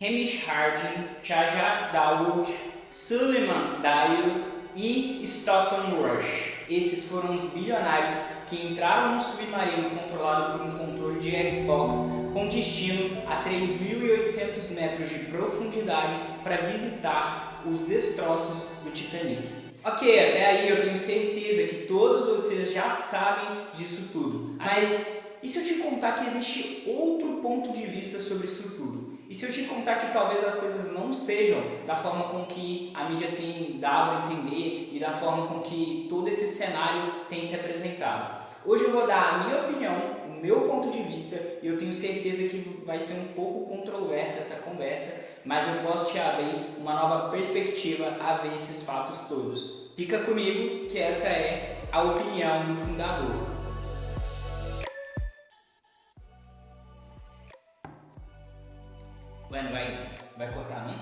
Hamish Harding, Shahzad Dawood, Suleiman Dayoud e Stockton Rush. Esses foram os bilionários que entraram no submarino controlado por um controle de Xbox com destino a 3.800 metros de profundidade para visitar os destroços do Titanic. Ok, até aí eu tenho certeza que todos vocês já sabem disso tudo, mas e se eu te contar que existe outro ponto de vista sobre isso tudo? E se eu te contar que talvez as coisas não sejam da forma com que a mídia tem dado a entender e da forma com que todo esse cenário tem se apresentado? Hoje eu vou dar a minha opinião, o meu ponto de vista, e eu tenho certeza que vai ser um pouco controversa essa conversa, mas eu posso te abrir uma nova perspectiva a ver esses fatos todos. Fica comigo que essa é a opinião do fundador. Mano, vai cortar, não?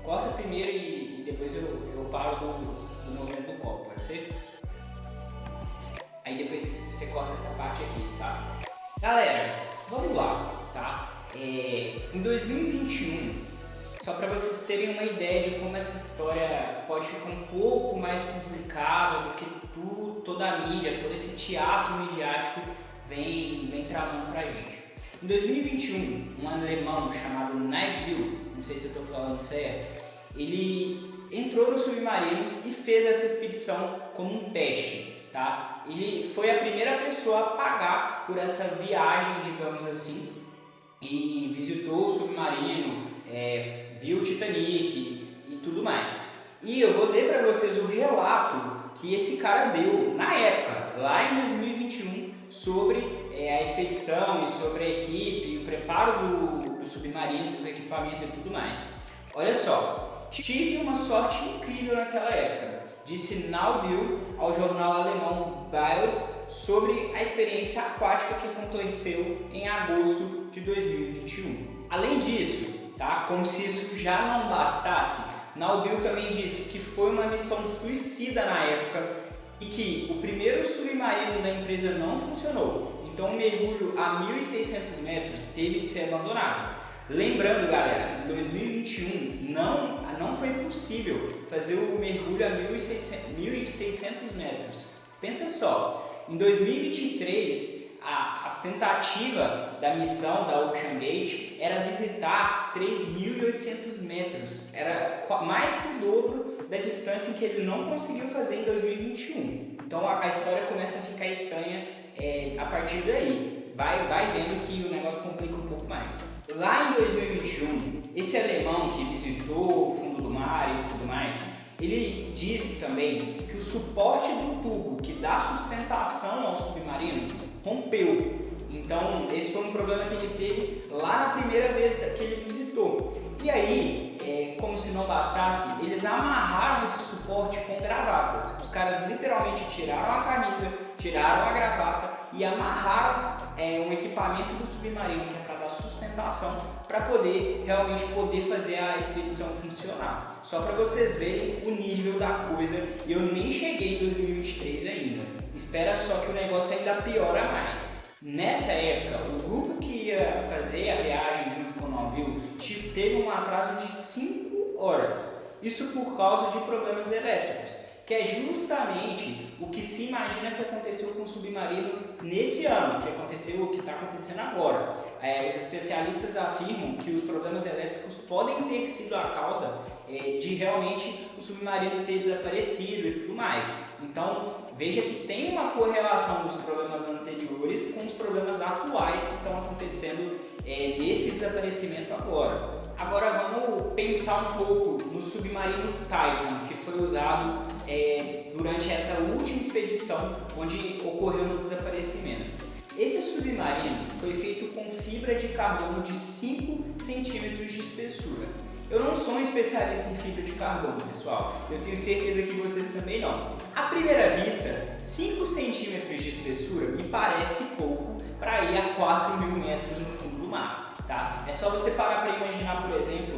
Corta primeiro e depois eu paro do movimento do copo, pode ser? Aí depois você corta essa parte aqui, tá? Galera, vamos lá, tá? Em 2021, só para vocês terem uma ideia de como essa história pode ficar um pouco mais complicada do que toda a mídia, todo esse teatro midiático vem tramando pra gente. Em 2021, um alemão chamado Nigel, não sei se eu estou falando certo, ele entrou no submarino e fez essa expedição como um teste, tá? Ele foi a primeira pessoa a pagar por essa viagem, digamos assim, e visitou o submarino, viu o Titanic e tudo mais. E eu vou ler para vocês o relato que esse cara deu na época, lá em 2021, sobre a expedição e sobre a equipe, o preparo do submarino, dos equipamentos e tudo mais. Olha só, tive uma sorte incrível naquela época, disse Nabil ao jornal alemão Bild sobre a experiência aquática que aconteceu em agosto de 2021. Além disso, tá, como se isso já não bastasse, Nabil também disse que foi uma missão suicida na época e que o primeiro submarino da empresa não funcionou. Então o mergulho a 1.600 metros teve de ser abandonado. Lembrando, galera, que em 2021 não foi possível fazer o mergulho a 1.600 metros. Pensa só, em 2023 a tentativa da missão da Ocean Gate era visitar 3.800 metros. Era mais que o dobro da distância que ele não conseguiu fazer em 2021. Então a história começa a ficar estranha a partir daí. Vai vendo que o negócio complica um pouco mais. Lá em 2021, esse alemão que visitou o fundo do mar e tudo mais, ele disse também que o suporte do tubo que dá sustentação ao submarino rompeu. Então esse foi um problema que ele teve lá na primeira vez que ele visitou. E aí, como se não bastasse, eles amarraram esse suporte com gravatas. Os caras literalmente tiraram a camisa, tiraram a gravata e amarraram um equipamento do submarino que é para dar sustentação para poder realmente fazer a expedição funcionar. Só para vocês verem o nível da coisa, eu nem cheguei em 2023 ainda. Espera só que o negócio ainda piora mais. Nessa época, o grupo que ia fazer a viagem junto com o Nabil teve um atraso de 5 horas. Isso por causa de problemas elétricos, que é justamente o que se imagina que aconteceu com o submarino nesse ano, o que está acontecendo agora. Os especialistas afirmam que os problemas elétricos podem ter sido a causa de realmente o submarino ter desaparecido e tudo mais. Então, veja que tem uma correlação dos problemas anteriores com os problemas atuais que estão acontecendo desse desaparecimento agora. Agora vamos pensar um pouco no submarino Titan, que foi usado durante essa última expedição onde ocorreu o desaparecimento. Esse submarino foi feito com fibra de carbono de 5 centímetros de espessura. Eu não sou um especialista em fibra de carbono, pessoal. Eu tenho certeza que vocês também não. À primeira vista, 5 centímetros de espessura me parece pouco para ir a 4.000 metros no fundo do mar. Tá? É só você parar para imaginar, por exemplo,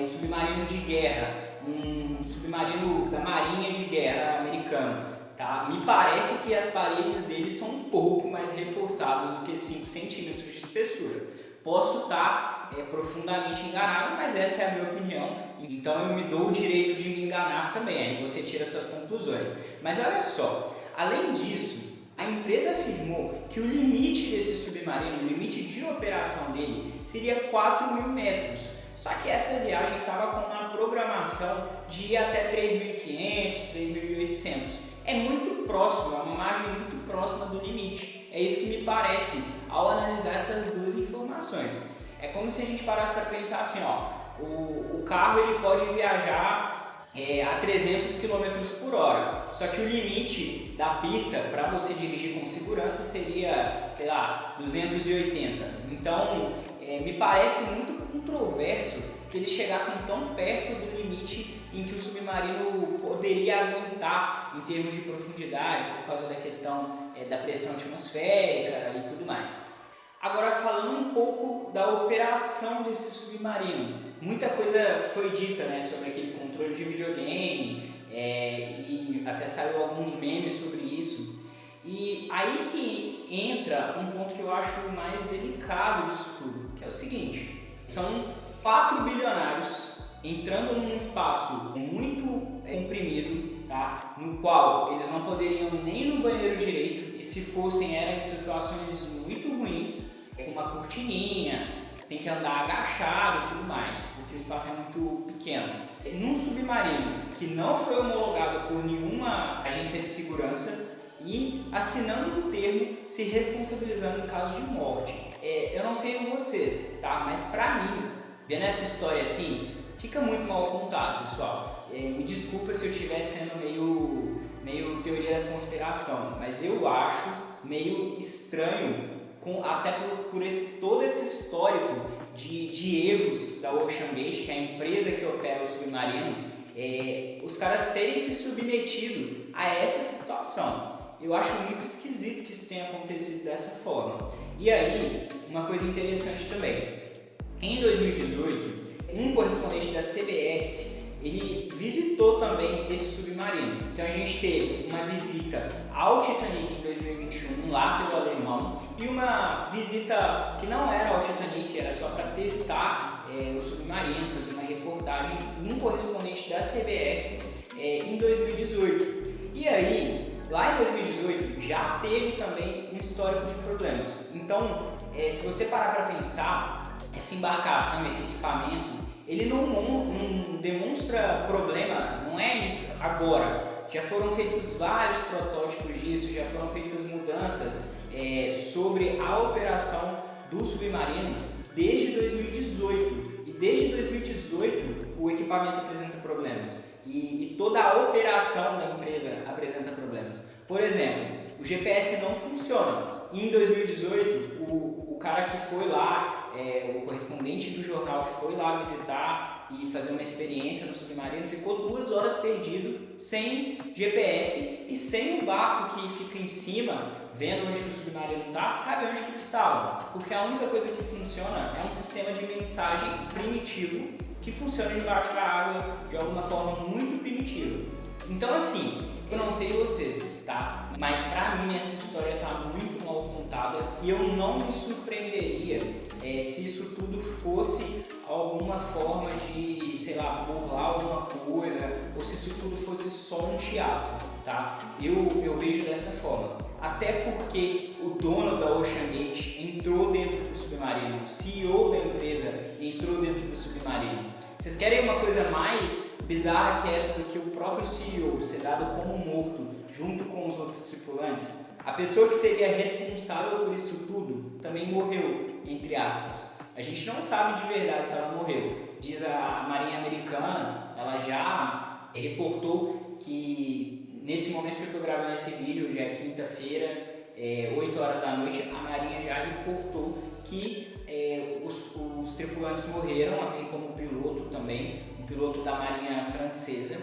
um submarino de guerra, um submarino da Marinha de Guerra americano. Tá? Me parece que as paredes dele são um pouco mais reforçadas do que 5 centímetros de espessura. Posso estar profundamente enganado, mas essa é a minha opinião, então eu me dou o direito de me enganar também, aí você tira suas conclusões. Mas olha só, além disso, a empresa afirmou que o limite desse submarino, o limite de operação dele, seria 4.000 metros. Só que essa viagem estava com uma programação de ir até 3.500, 3.800. É muito próximo, é uma margem muito próxima do limite. É isso que me parece ao analisar essas duas informações. É como se a gente parasse para pensar assim, o carro ele pode viajar a 300 km por hora, só que o limite da pista para você dirigir com segurança seria, sei lá, 280. Então, me parece muito controverso que eles chegassem tão perto do limite em que o submarino poderia aguentar em termos de profundidade, por causa da questão da pressão atmosférica e tudo mais. Agora, falando um pouco da operação desse submarino, muita coisa foi dita, né, sobre aquele controle de videogame, e até saiu alguns memes sobre isso. E aí que entra um ponto que eu acho mais delicado disso tudo, que é o seguinte: são 4 bilionários entrando num espaço muito comprimido, tá? No qual eles não poderiam nem ir no banheiro direito, e se fossem eram em situações muito ruins, com uma cortininha, tem que andar agachado e tudo mais, porque o espaço é muito pequeno. Num submarino que não foi homologado por nenhuma agência de segurança e assinando um termo se responsabilizando em caso de morte. Eu não sei vocês, tá? Mas pra mim, vendo essa história assim, fica muito mal contado, pessoal. Me desculpa se eu estiver sendo meio teoria da conspiração, mas eu acho meio estranho, até por todo esse histórico de erros da OceanGate, que é a empresa que opera o submarino, os caras terem se submetido a essa situação. Eu acho muito esquisito que isso tenha acontecido dessa forma. E aí, uma coisa interessante também. Em 2018, um correspondente da CBS, ele visitou também esse submarino. Então a gente teve uma visita ao Titanic em 2021, lá pelo alemão, e uma visita que não era ao Titanic, era só para testar o submarino, fazer uma reportagem, um correspondente da CBS em 2018. E aí, lá em 2018, já teve também um histórico de problemas. Então, se você parar para pensar, essa embarcação, esse equipamento, ele não demonstra problema, não é agora. Já foram feitos vários protótipos disso, já foram feitas mudanças sobre a operação do submarino desde 2018. E desde 2018 o equipamento apresenta problemas e toda a operação da empresa apresenta problemas. Por exemplo, o GPS não funciona. E em 2018, o cara que foi lá, o correspondente do jornal que foi lá visitar e fazer uma experiência no submarino, ficou 2 horas perdido, sem GPS e sem o barco que fica em cima, vendo onde o submarino está, sabe onde que ele estava. Porque a única coisa que funciona é um sistema de mensagem primitivo que funciona debaixo da água de alguma forma muito primitiva. Então, assim, eu não sei vocês, tá? Mas pra mim essa história tá muito mal contada e eu não me surpreenderia se isso tudo fosse alguma forma de, sei lá, burlar alguma coisa, ou se isso tudo fosse só um teatro, tá? Eu vejo dessa forma. Até porque o dono da OceanGate entrou dentro do submarino, o CEO da empresa entrou dentro do submarino. Vocês querem uma coisa mais bizarra que essa do que o próprio CEO ser dado como morto junto com os outros tripulantes? A pessoa que seria responsável por isso tudo também morreu, entre aspas. A gente não sabe de verdade se ela morreu. Diz a Marinha Americana, ela já reportou que nesse momento que eu estou gravando esse vídeo, hoje é quinta-feira, 8 horas da noite, a Marinha já reportou que os tripulantes morreram, assim como o piloto também, o piloto da Marinha Francesa,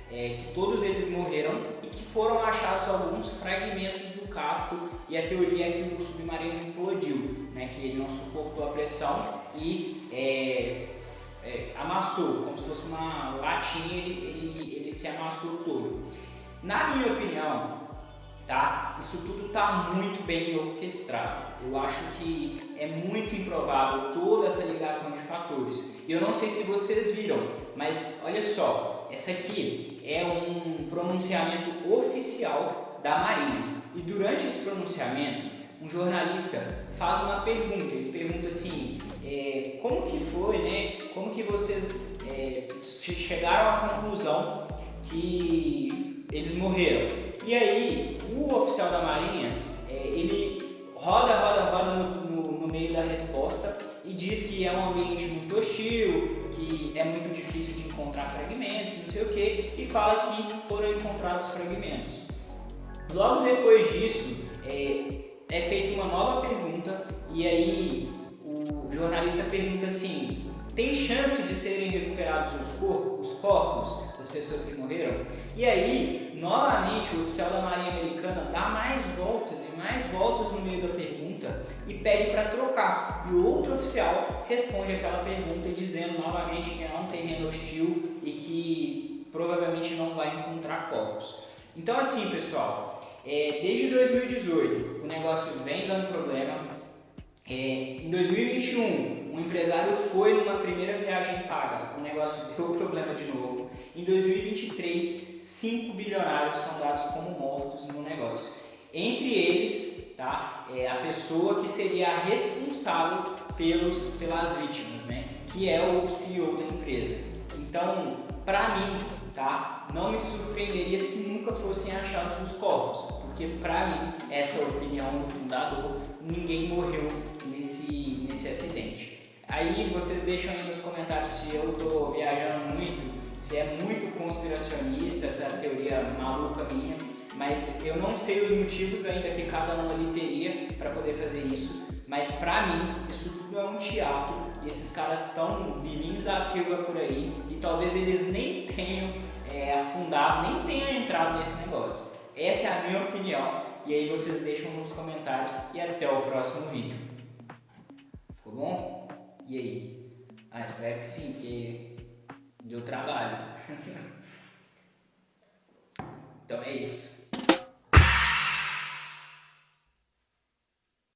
que todos eles morreram e que foram achados alguns fragmentos do casco, e a teoria é que o submarino implodiu, né, que ele não suportou a pressão e amassou, como se fosse uma latinha, ele se amassou todo. Na minha opinião, tá? Isso tudo está muito bem orquestrado. Eu acho que é muito improvável toda essa ligação de fatores. Eu não sei se vocês viram, mas olha só, essa aqui é um pronunciamento oficial da Marinha. E durante esse pronunciamento, um jornalista faz uma pergunta. Ele pergunta assim: como que foi, né? Como que vocês chegaram à conclusão que eles morreram? E aí, o oficial da Marinha, ele roda no meio da resposta e diz que é um ambiente muito hostil, que é muito difícil de encontrar fragmentos, não sei o que, e fala que foram encontrados fragmentos. Logo depois disso, é feita uma nova pergunta e aí o jornalista pergunta assim: tem chance de serem recuperados os corpos das pessoas que morreram? E aí, novamente, o oficial da Marinha Americana dá mais voltas e mais voltas no meio da pergunta e pede para trocar. E o outro oficial responde aquela pergunta dizendo novamente que é um terreno hostil e que provavelmente não vai encontrar corpos. Então assim, pessoal, desde 2018 o negócio vem dando problema. Em 2021, um empresário foi numa primeira viagem paga, o negócio deu problema de novo. Em 2023, 5 bilionários são dados como mortos no negócio. Entre eles, tá, a pessoa que seria a responsável pelas vítimas, né, que é o CEO da empresa. Então, para mim, tá, não me surpreenderia se nunca fossem achados os corpos, porque para mim, essa é a opinião do fundador, ninguém morreu nesse acidente. Aí vocês deixam aí nos comentários se eu tô viajando muito, se é muito conspiracionista essa teoria maluca minha, mas eu não sei os motivos ainda que cada um ali teria para poder fazer isso, mas para mim isso tudo é um teatro e esses caras estão vivinhos da Silva por aí e talvez eles nem tenham afundado, nem tenham entrado nesse negócio. Essa é a minha opinião e aí vocês deixam nos comentários e até o próximo vídeo. Ficou bom? E aí? Espero que sim, porque deu trabalho. Então é isso.